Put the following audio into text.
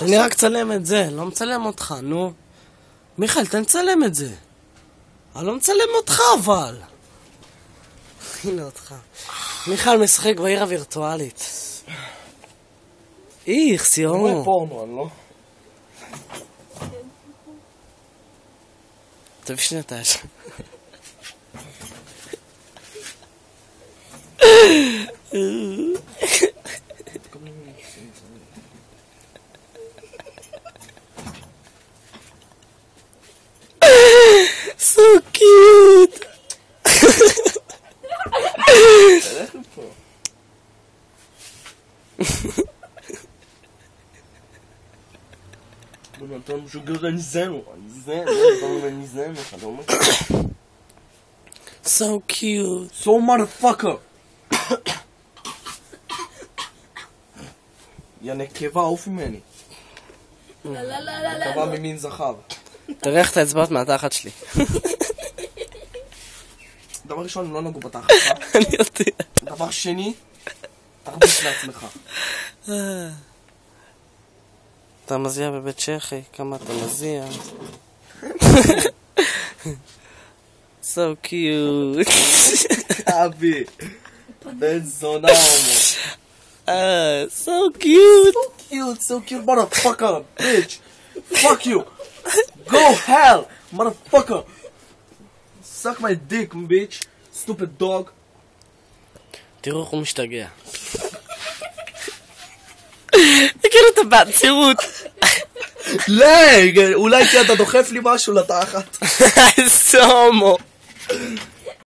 אני רק צלם את זה, לא מצלם אותך, נו. מיכאל, תן צלם את זה. אני לא מצלם אותך, אבל. הנה אותך. מיכאל משחק בעיר הווירטואלית. איך, סיומו. זה פורנו, אני לא... תביא שנתיים. So cute. תלך לפה. אתה משוגר, אני זנו, אני זנו, אתה לא אומר? So cute. So motherfucker. יא נקבה, עוף ממני. נקבה ממין זכר. תראה איך את האצבעות מהתחת שלי. דבר ראשון, הם לא נגעו בתחת שלך. אני יודע. דבר שני, תרביש לעצמך. אתה מזיע בבית צ'כי, כמה אתה מזיע. So cute. אבי, בן זונה הומו. So cute. So cute, motherfucker, bitch. Fuck you. Go hell, motherfucker. Suck my dick, bitch. Stupid dog. תראו איך הוא משתגע. כאילו אתה בעצירות. לא, אולי כי אתה דוחף לי משהו לתחת. איזה הומו.